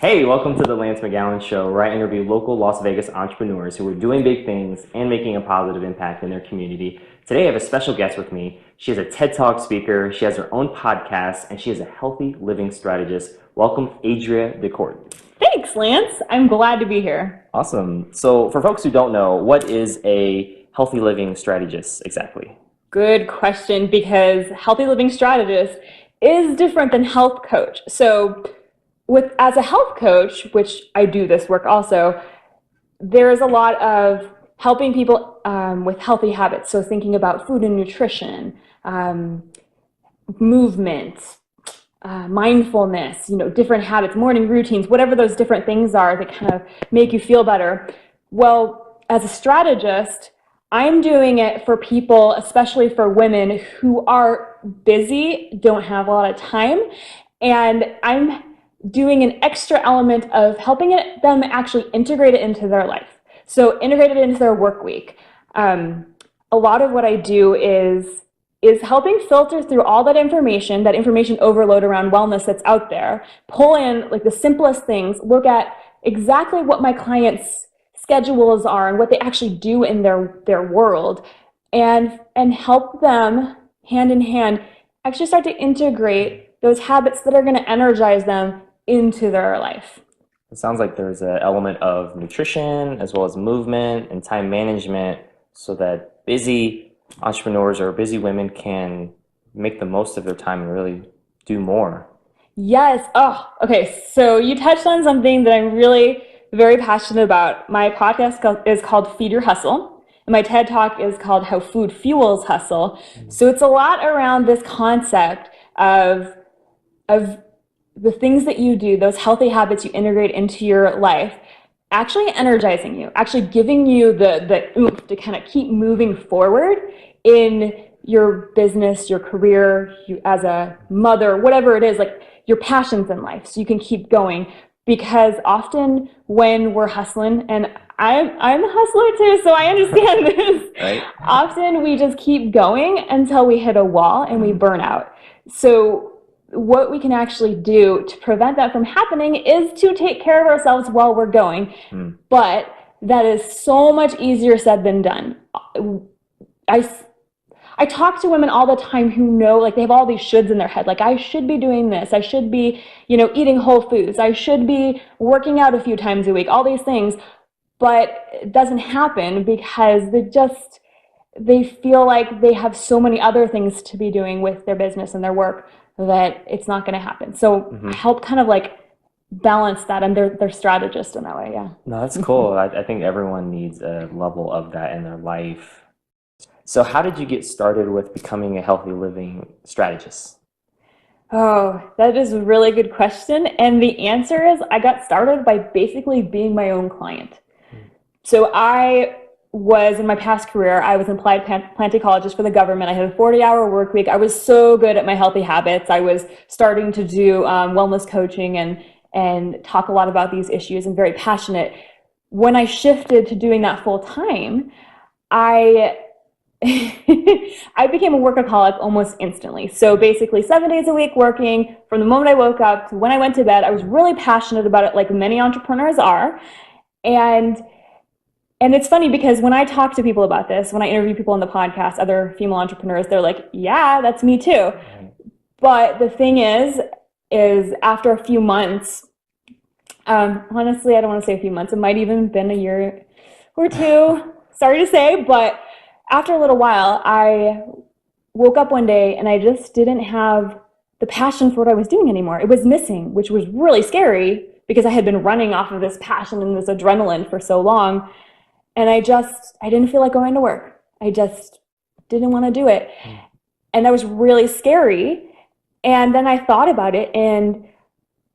Hey, welcome to the Lance McGowan Show, where I interview local Las Vegas entrepreneurs who are doing big things and making a positive impact in their community. Today, I have a special guest with me. She is a TED Talk speaker, she has her own podcast, and she is a healthy living strategist. Welcome, Adria DeCorte. Thanks, Lance. I'm glad to be here. Awesome. So, for folks who don't know, what is a healthy living strategist exactly? Good question, because healthy living strategist is different than health coach. So as a health coach, which I do this work also, there is a lot of helping people with healthy habits. So thinking about food and nutrition, movement, mindfulness, different habits, morning routines, whatever those different things are that kind of make you feel better. Well, as a strategist, I'm doing it for people, especially for women who are busy, don't have a lot of time, and I'm doing an extra element of helping them actually integrate it into their life. So integrate it into their work week. A lot of what I do is helping filter through all that information overload around wellness that's out there, pull in like the simplest things, look at exactly what my clients' schedules are and what they actually do in their world, and help them hand in hand actually start to integrate those habits that are going to energize them into their life. It sounds like there's an element of nutrition as well as movement and time management so that busy entrepreneurs or busy women can make the most of their time and really do more. Yes. Oh, okay. So you touched on something that I'm really very passionate about. My podcast is called Feed Your Hustle, and my TED Talk is called How Food Fuels Hustle. So it's a lot around this concept of the things that you do, those healthy habits you integrate into your life, actually energizing you, actually giving you the oomph to kind of keep moving forward in your business, your career, you as a mother, whatever it is, like your passions in life, so you can keep going. Because often when we're hustling, and I'm a hustler too, so I understand this. Right. Often we just keep going until we hit a wall and we burn out. So what we can actually do to prevent that from happening is to take care of ourselves while we're going. But that is so much easier said than done. I talk to women all the time who know, like, they have all these shoulds in their head. Like, I should be doing this. I should be, eating whole foods. I should be working out a few times a week, all these things. But it doesn't happen because they feel like they have so many other things to be doing with their business and their work that it's not going to happen. So I help kind of like balance that, and they're strategists in that way. Yeah. No, that's cool. I think everyone needs a level of that in their life. So how did you get started with becoming a healthy living strategist? Oh, that is a really good question. And the answer is I got started by basically being my own client. So in my past career, I was an applied plant ecologist for the government. I had a 40-hour work week. I was so good at my healthy habits. I was starting to do wellness coaching and talk a lot about these issues, and very passionate. When I shifted to doing that full time, I became a workaholic almost instantly. So basically 7 days a week working from the moment I woke up to when I went to bed. I was really passionate about it, like many entrepreneurs are. And it's funny because when I talk to people about this, when I interview people on the podcast, other female entrepreneurs, they're like, yeah, that's me too. But the thing is after a few months, honestly, I don't want to say a few months, it might even been a year or two, sorry to say, but after a little while, I woke up one day and I just didn't have the passion for what I was doing anymore. It was missing, which was really scary because I had been running off of this passion and this adrenaline for so long. And I didn't feel like going to work. I just didn't want to do it. And that was really scary. And then I thought about it, and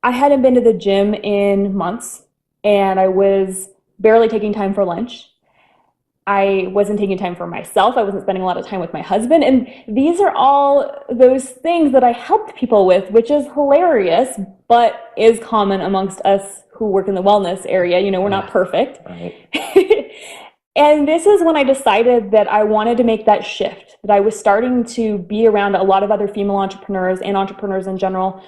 I hadn't been to the gym in months, and I was barely taking time for lunch. I wasn't taking time for myself. I wasn't spending a lot of time with my husband. And these are all those things that I helped people with, which is hilarious, but is common amongst us who work in the wellness area. We're not perfect. Right. And this is when I decided that I wanted to make that shift, that I was starting to be around a lot of other female entrepreneurs and entrepreneurs in general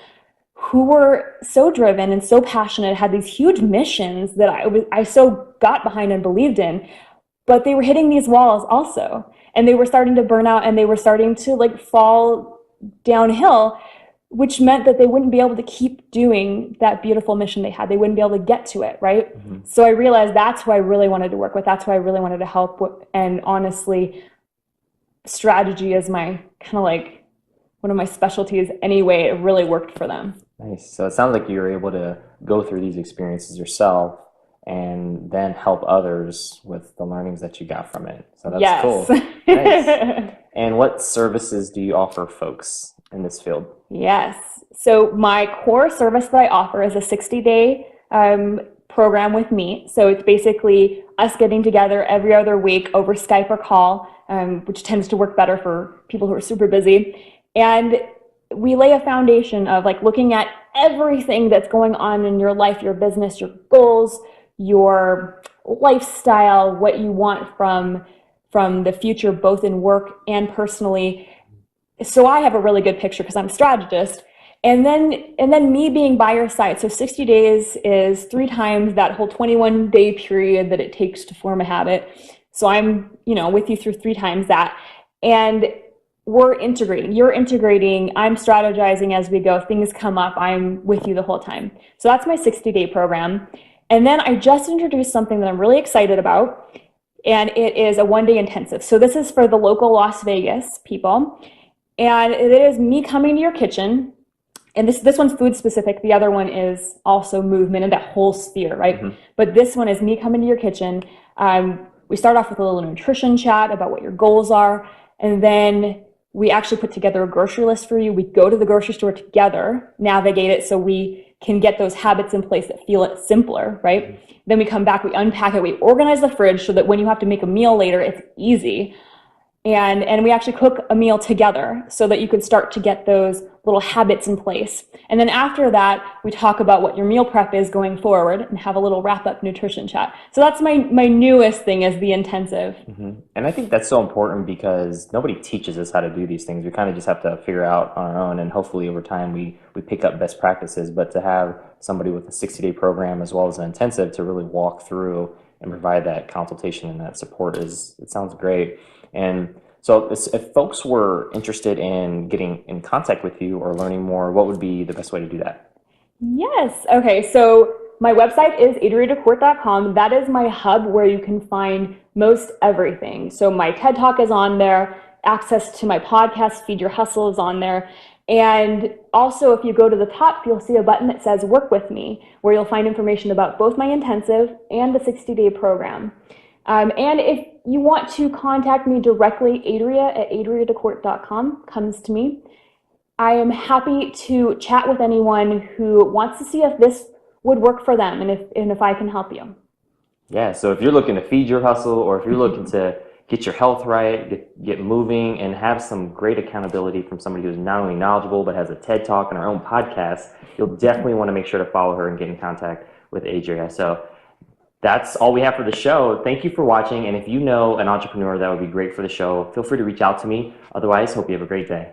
who were so driven and so passionate, had these huge missions that I so got behind and believed in, but they were hitting these walls also, and they were starting to burn out, and they were starting to like fall downhill, which meant that they wouldn't be able to keep doing that beautiful mission they had. They wouldn't be able to get to it, right? So I realized that's who I really wanted to work with. That's who I really wanted to help with. And honestly, strategy is my kind of like one of my specialties anyway. It really worked for them. Nice. So it sounds like you were able to go through these experiences yourself and then help others with the learnings that you got from it. So that's Yes. cool. Nice. And what services do you offer folks in this field? Yes. So my core service that I offer is a 60-day program with me. So it's basically us getting together every other week over Skype or call, which tends to work better for people who are super busy. And we lay a foundation of like looking at everything that's going on in your life, your business, your goals, your lifestyle, what you want from the future, both in work and personally. So I have a really good picture because I'm a strategist. And then me being by your side. So 60 days is 3 times that whole 21-day period that it takes to form a habit. So I'm, with you through 3 times that. And we're integrating. You're integrating. I'm strategizing as we go. Things come up. I'm with you the whole time. So that's my 60-day program. And then I just introduced something that I'm really excited about. And it is a 1-day intensive. So this is for the local Las Vegas people. And it is me coming to your kitchen. And this one's food specific. The other one is also movement and that whole sphere, right? But this one is me coming to your kitchen. We start off with a little nutrition chat about what your goals are. And then we actually put together a grocery list for you. We go to the grocery store together, navigate it so we can get those habits in place that feel it simpler, right? Then we come back, we unpack it, we organize the fridge so that when you have to make a meal later, it's easy. And we actually cook a meal together so that you could start to get those little habits in place. And then after that, we talk about what your meal prep is going forward and have a little wrap-up nutrition chat. So that's my newest thing is the intensive. And I think that's so important because nobody teaches us how to do these things. We kind of just have to figure out on our own, and hopefully over time we pick up best practices. But to have somebody with a 60-day program as well as an intensive to really walk through and provide that consultation and that support it sounds great. And so if folks were interested in getting in contact with you or learning more, what would be the best way to do that? Yes. Okay. So my website is adriadecorte.com. That is my hub where you can find most everything. So my TED Talk is on there. Access to my podcast, Feed Your Hustle, is on there. And also, if you go to the top, you'll see a button that says Work With Me, where you'll find information about both my intensive and the 60-day program. And if you want to contact me directly, adriadecorte.com comes to me. I am happy to chat with anyone who wants to see if this would work for them and if I can help you. Yeah, so if you're looking to feed your hustle or if you're looking to get your health right, get moving, and have some great accountability from somebody who's not only knowledgeable but has a TED Talk and her own podcast, you'll definitely want to make sure to follow her and get in contact with Adria. So that's all we have for the show. Thank you for watching, and if you know an entrepreneur that would be great for the show, feel free to reach out to me. Otherwise, hope you have a great day.